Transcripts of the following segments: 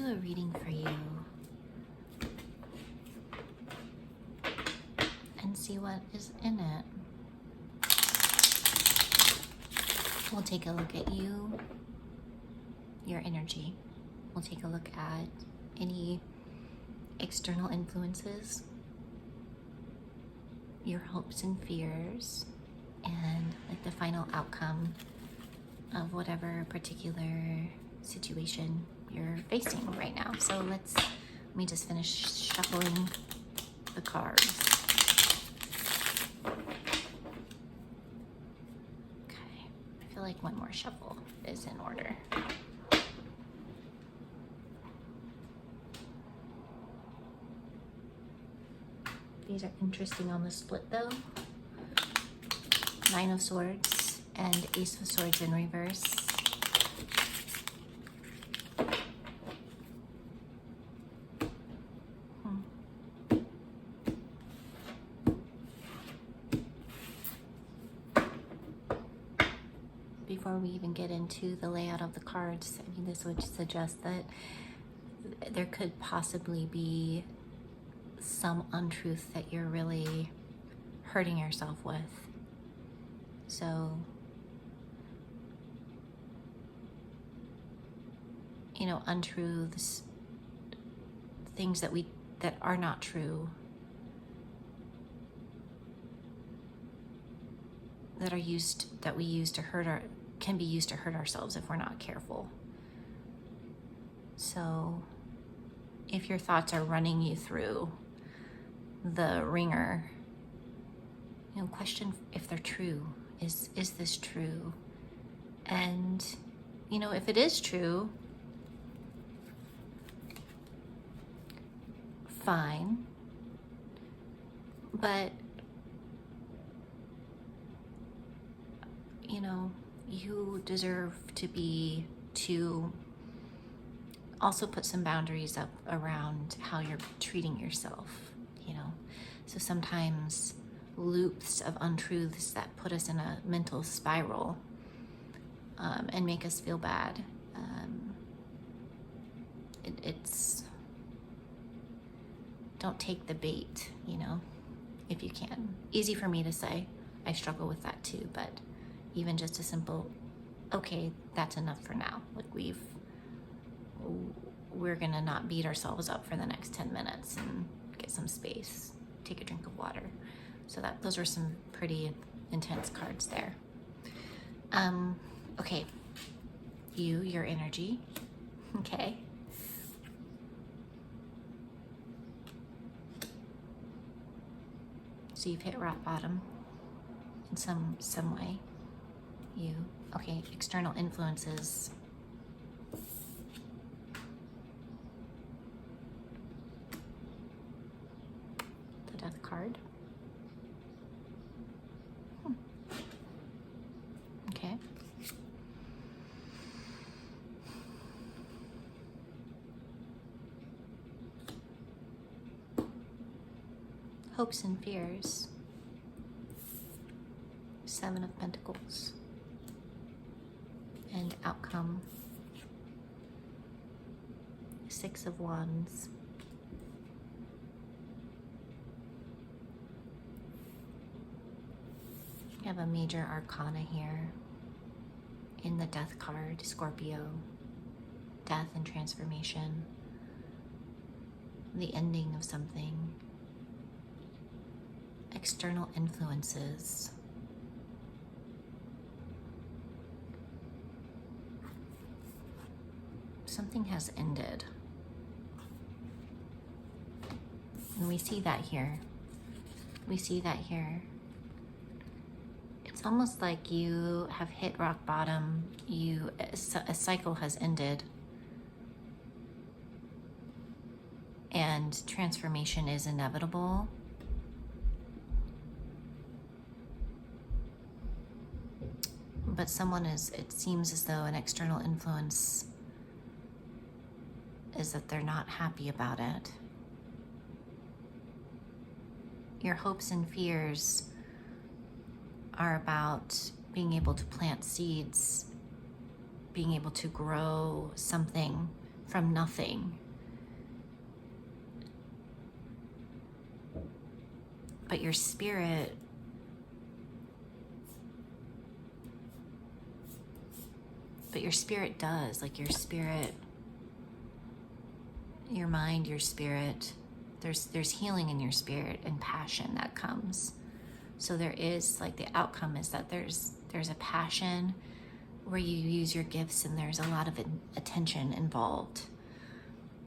do a reading for you and see what is in it. We'll take a look at you, your energy. We'll take a look at any external influences, your hopes and fears, and like the final outcome of whatever particular situation you're facing right now. So let me just finish shuffling the cards. Okay, I feel like one more shuffle is in order. These are interesting on the split though. Nine of Swords and Ace of Swords in reverse. Before we even get into the layout of the cards, I mean, this would suggest that there could possibly be some untruth that you're really hurting yourself with. So, you know, untruths, things that are not true, that we use to hurt can be used to hurt ourselves if we're not careful. So, if your thoughts are running you through the ringer, you know, question if they're true. Is this true? And, you know, if it is true, fine. But, you know, you deserve to also put some boundaries up around how you're treating yourself, you know. So sometimes loops of untruths that put us in a mental spiral and make us feel bad. It's don't take the bait, you know, if you can. Easy for me to say. I struggle with that too, but even just a simple, okay, that's enough for now. Like we're gonna not beat ourselves up for the next 10 minutes and get some space, take a drink of water. So those are some pretty intense cards there. Okay, your energy, okay. So you've hit rock bottom in some way. Okay, external influences. The Death card. Okay. Hopes and fears. Seven of Pentacles. And outcome. Six of Wands. You have a major arcana here in the Death card, Scorpio. Death and transformation. The ending of something. External influences. Something has ended. And we see that here. We see that here. It's almost like you have hit rock bottom. A cycle has ended. And transformation is inevitable. But it seems as though an external influence is that they're not happy about it. Your hopes and fears are about being able to plant seeds, being able to grow something from nothing. But your spirit does, like your spirit, your mind, your spirit, there's healing in your spirit and passion that comes. So there is, like, the outcome is that there's a passion where you use your gifts, and there's a lot of attention involved,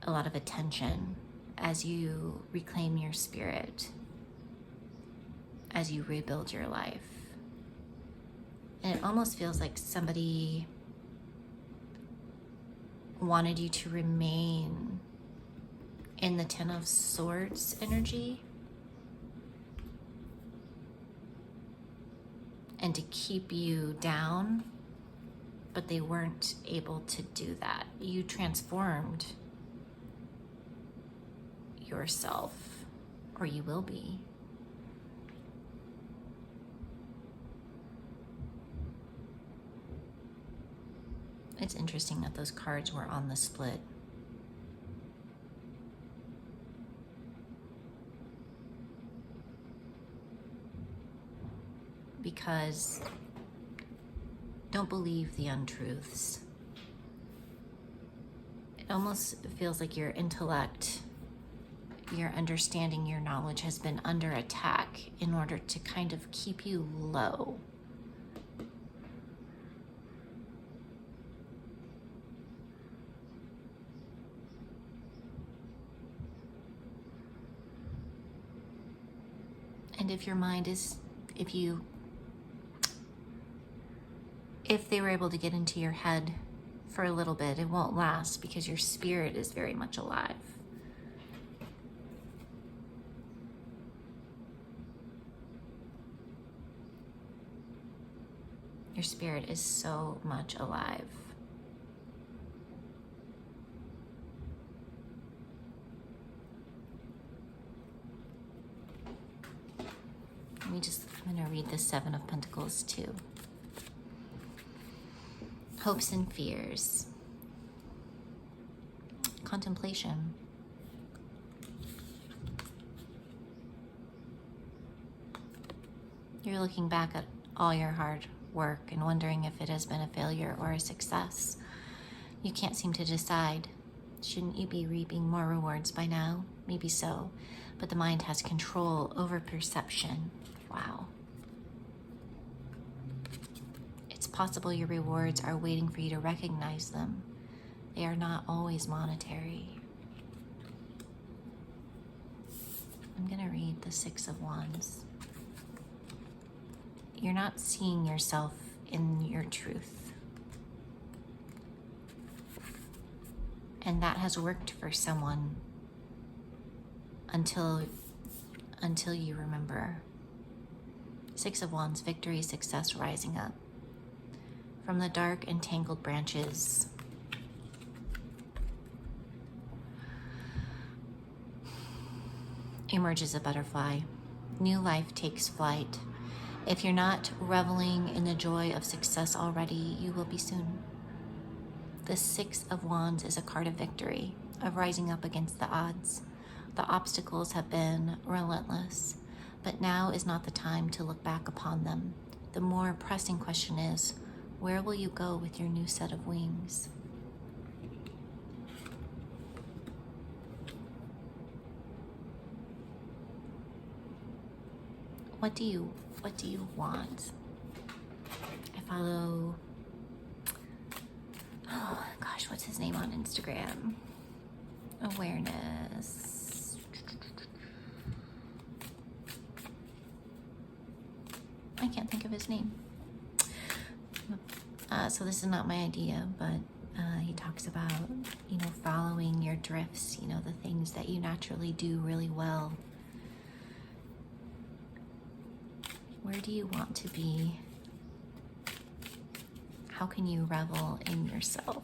a lot of attention as you reclaim your spirit, as you rebuild your life. And it almost feels like somebody wanted you to remain in the Ten of Swords energy and to keep you down, but they weren't able to do that. You transformed yourself, or you will be. It's interesting that those cards were on the split. Because don't believe the untruths. It almost feels like your intellect, your understanding, your knowledge has been under attack in order to kind of keep you low. And if your mind is, if they were able to get into your head for a little bit, it won't last because your spirit is very much alive. Your spirit is so much alive. I'm going to read the Seven of Pentacles too. Hopes and fears. Contemplation. You're looking back at all your hard work and wondering if it has been a failure or a success. You can't seem to decide. Shouldn't you be reaping more rewards by now? Maybe so, but the mind has control over perception. Wow. It's possible your rewards are waiting for you to recognize them. They are not always monetary. I'm going to read the Six of Wands. You're not seeing yourself in your truth. And that has worked for someone until you remember. Six of Wands, victory, success, rising up. From the dark and tangled branches, emerges a butterfly. New life takes flight. If you're not reveling in the joy of success already, you will be soon. The Six of Wands is a card of victory, of rising up against the odds. The obstacles have been relentless, but now is not the time to look back upon them. The more pressing question is, where will you go with your new set of wings? What do you want? I follow, oh gosh, what's his name on Instagram? Awareness. I can't think of his name. So this is not my idea, but he talks about, following your drifts, the things that you naturally do really well. Where do you want to be? How can you revel in yourself?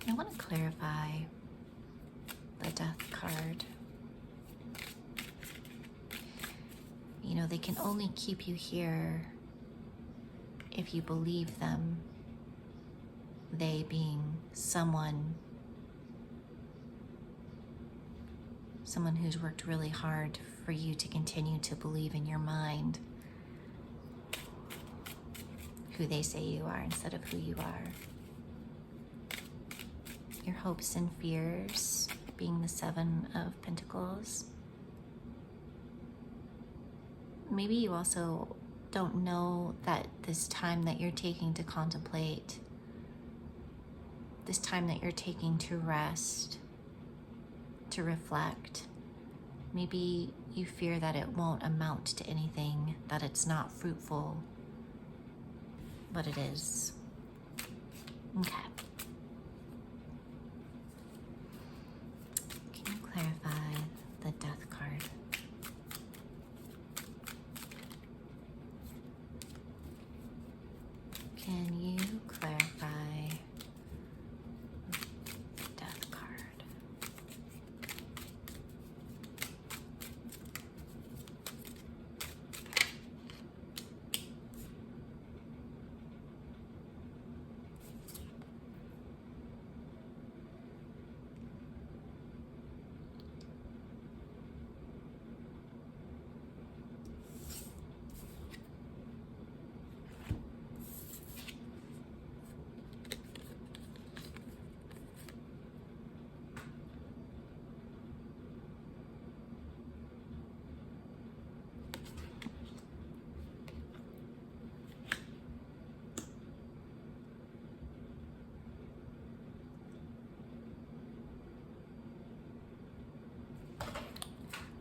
I want to clarify the Death card. They can only keep you here if you believe them. They being someone someone who's worked really hard for you to continue to believe in your mind who they say you are instead of who you are. Your hopes and fears being the Seven of Pentacles. Maybe you also don't know that this time that you're taking to contemplate, this time that you're taking to rest, to reflect, maybe you fear that it won't amount to anything, that it's not fruitful, but it is. Okay. Can you clarify the Death card? Can you clarify the Death card?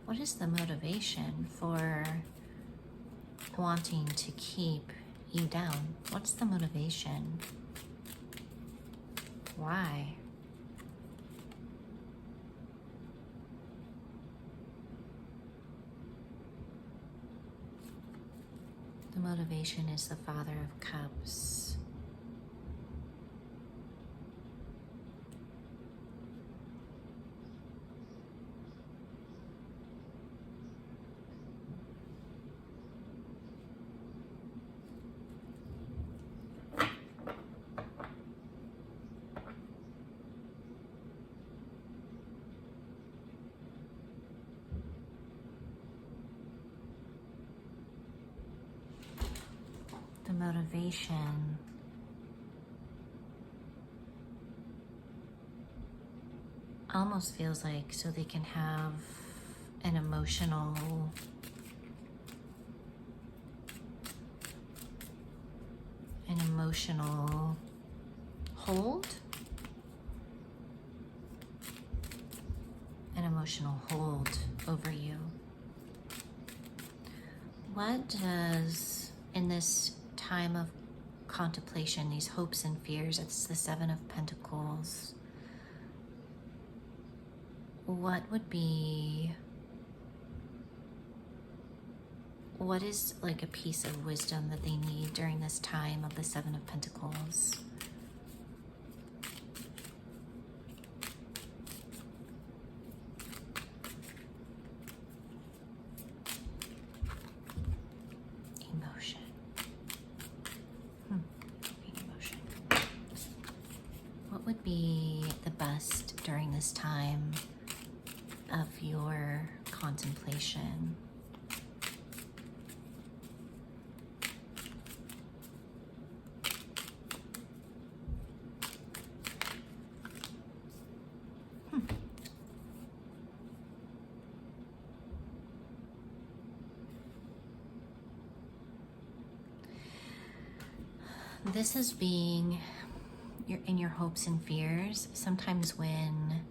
What is the motivation for wanting to keep you down? What's the motivation? Why? The motivation is the Father of Cups. The motivation almost feels like so they can have an emotional hold, an emotional hold over you. What does, in this time of contemplation, these hopes and fears, it's the Seven of Pentacles, what is like a piece of wisdom that they need during this time of the Seven of Pentacles? Emotion. Emotion. What would be the best during this time of your contemplation? This is being in your hopes and fears. Sometimes when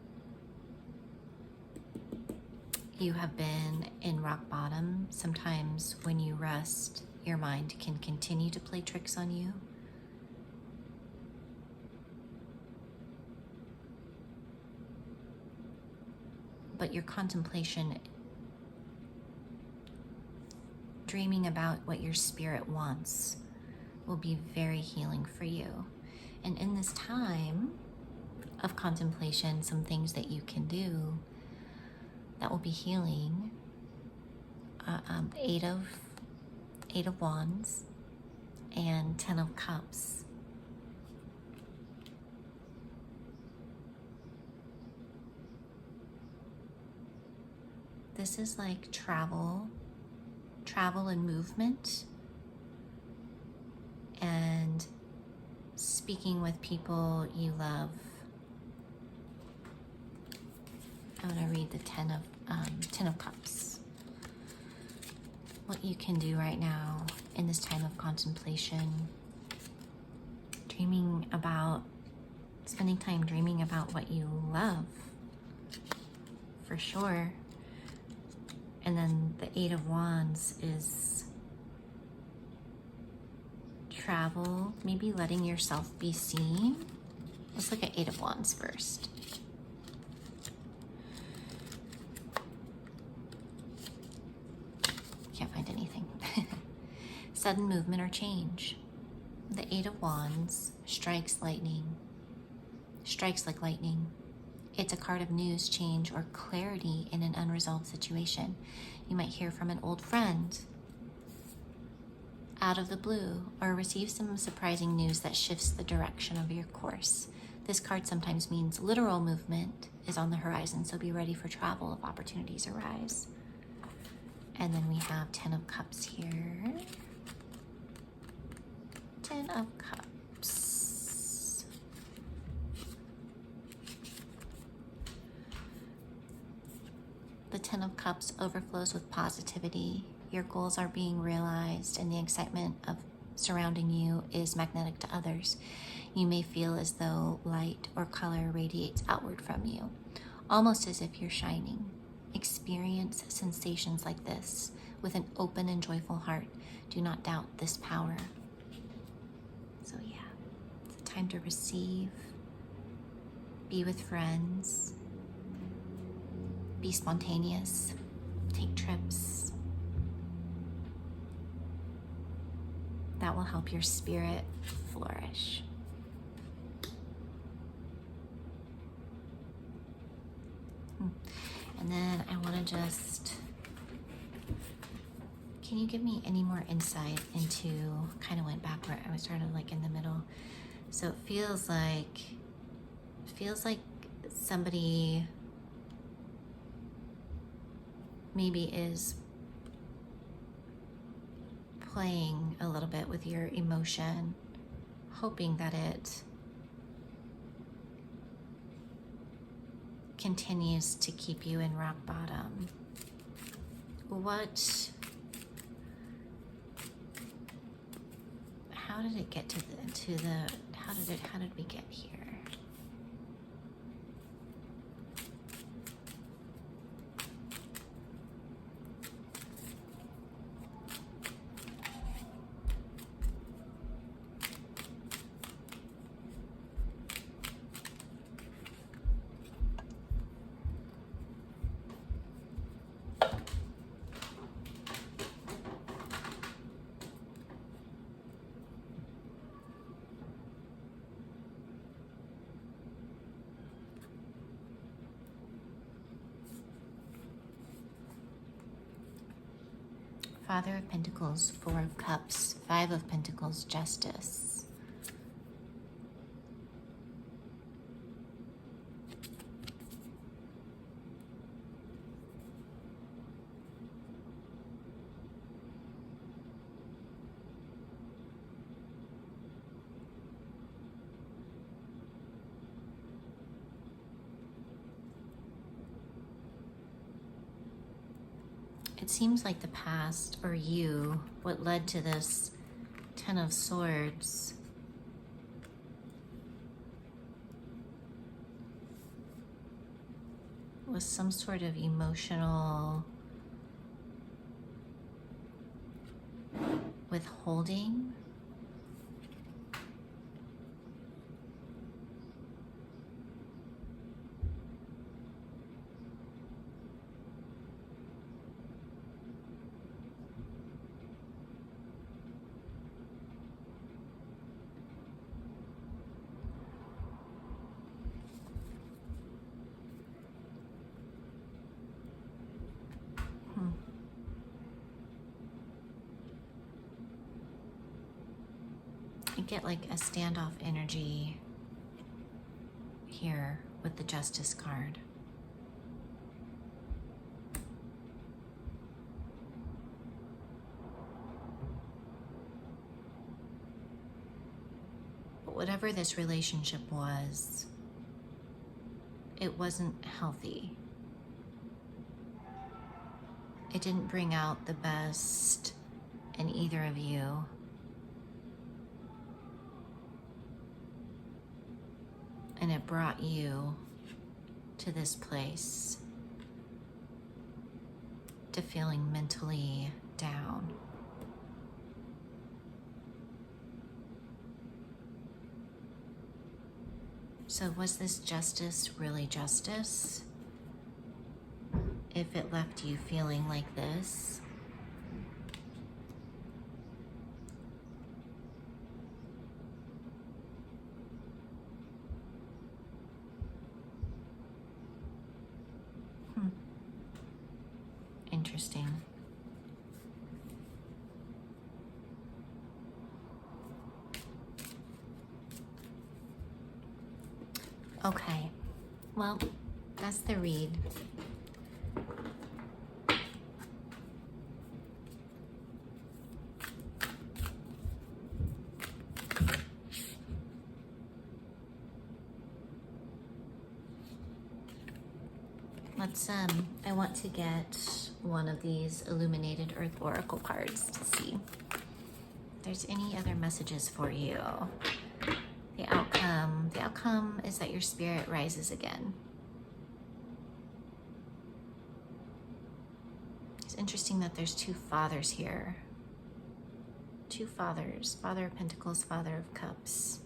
you have been in rock bottom, sometimes when you rest, your mind can continue to play tricks on you. But your contemplation, dreaming about what your spirit wants, will be very healing for you. And in this time of contemplation, some things that you can do that will be healing. Eight of Wands and 10 of Cups. This is like travel and movement, and speaking with people you love. I'm going to read the Ten of Cups. What you can do right now in this time of contemplation, spending time dreaming about what you love, for sure. And then the Eight of Wands is travel, maybe letting yourself be seen. Let's look at Eight of Wands first. Can't find anything. Sudden movement or change. The Eight of Wands strikes like lightning. It's a card of news, change, or clarity in an unresolved situation. You might hear from an old friend out of the blue, or receive some surprising news that shifts the direction of your course. This card sometimes means literal movement is on the horizon, so be ready for travel if opportunities arise. And then we have Ten of Cups here. Ten of Cups. The Ten of Cups overflows with positivity. Your goals are being realized, and the excitement of surrounding you is magnetic to others. You may feel as though light or color radiates outward from you, almost as if you're shining. Experience sensations like this with an open and joyful heart. Do not doubt this power. So yeah, it's a time to receive, be with friends, be spontaneous, take trips. That will help your spirit flourish. And then I want to can you give me any more insight into, kind of went backward, I was started like in the middle. So it feels like somebody maybe is playing a little bit with your emotion, hoping that it continues to keep you in rock bottom. How did it get how did we get here? Father of Pentacles, Four of Cups, Five of Pentacles, Justice. It seems like the past, or you, what led to this Ten of Swords, was some sort of emotional withholding. I get like a standoff energy here with the Justice card. whatever this relationship was, it wasn't healthy. It didn't bring out the best in either of you. And it brought you to this place, to feeling mentally down. So was this justice really justice? If it left you feeling like this? Interesting. Okay, well, that's the read. I want to get one of these illuminated Earth Oracle cards to see if there's any other messages for you. The outcome is that your spirit rises again. It's interesting that there's two fathers here. Two fathers, Father of Pentacles, Father of Cups.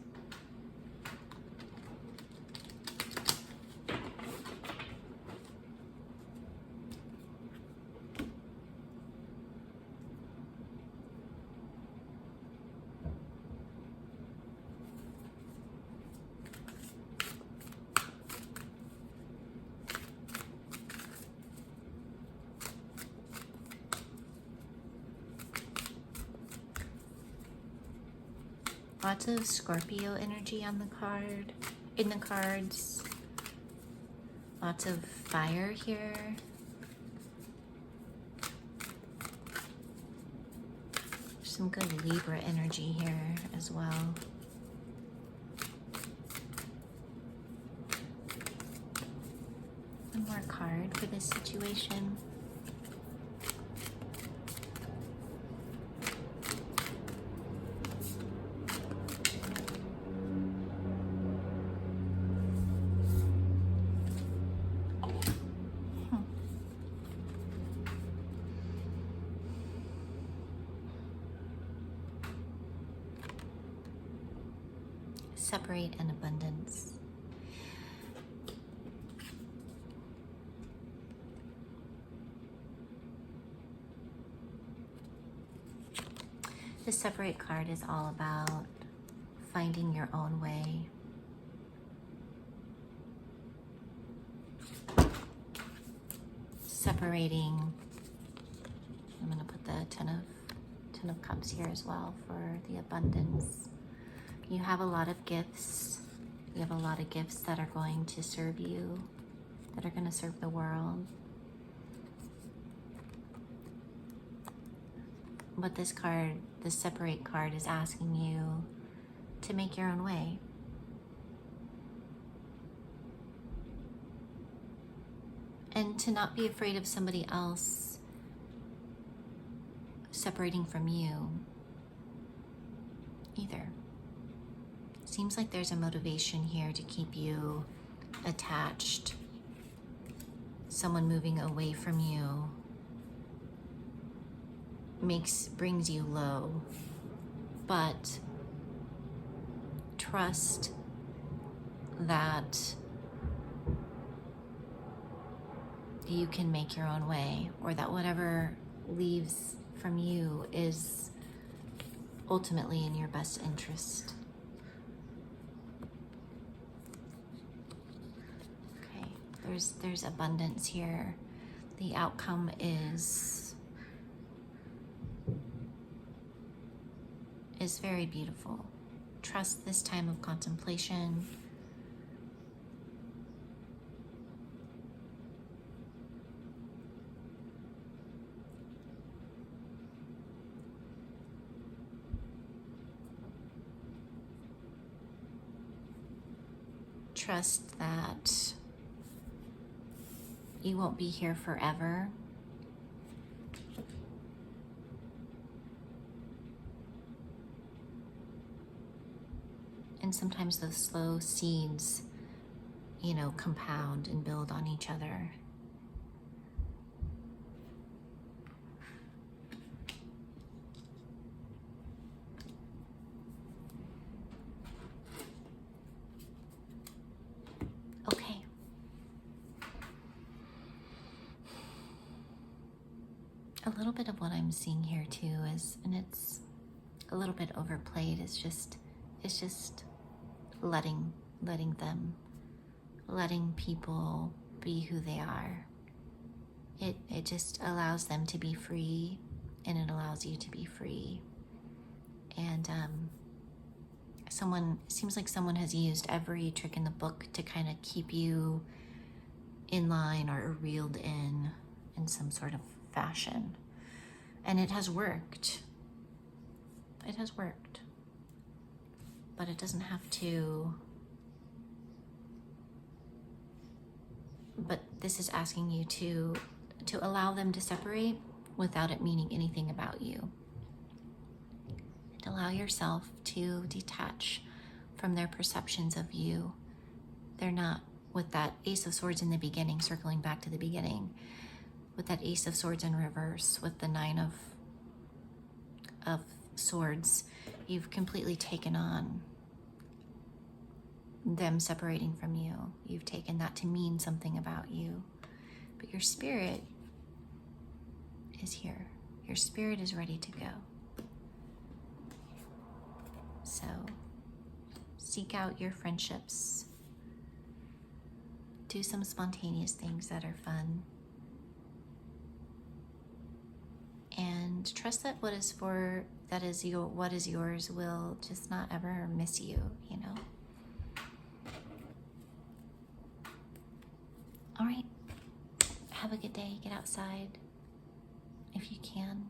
Lots of Scorpio energy on the card, in the cards. Lots of fire here. Some good Libra energy here as well. One more card for this situation. Separate and abundance. The separate card is all about finding your own way. Separating. I'm going to put the Ten of Cups here as well for the abundance. You have a lot of gifts. You have a lot of gifts that are going to serve you, that are going to serve the world. But this card, the separate card, is asking you to make your own way. And to not be afraid of somebody else separating from you either. Seems like there's a motivation here to keep you attached. Someone moving away from you brings you low, but trust that you can make your own way, or that whatever leaves from you is ultimately in your best interest. Okay, there's abundance here. The outcome is very beautiful. Trust this time of contemplation. trust that you won't be here forever. And sometimes those slow seeds, you know, compound and build on each other. Okay. A little bit of what I'm seeing here too is, and it's a little bit overplayed, it's just letting people be who they are. It just allows them to be free, and it allows you to be free. And it seems like someone has used every trick in the book to kind of keep you in line or reeled in some sort of fashion. And it has worked. It has worked. But it doesn't have to. But this is asking you to allow them to separate without it meaning anything about you. And allow yourself to detach from their perceptions of you. They're not, with that Ace of Swords in the beginning, circling back to the beginning, with that Ace of Swords in reverse, with the Nine of Swords, you've completely taken on them separating from you. You've taken that to mean something about you. But your spirit is here. Your spirit is ready to go. So seek out your friendships. Do some spontaneous things that are fun. And trust that what is yours will just not ever miss you, you know? All right. Have a good day. Get outside if you can.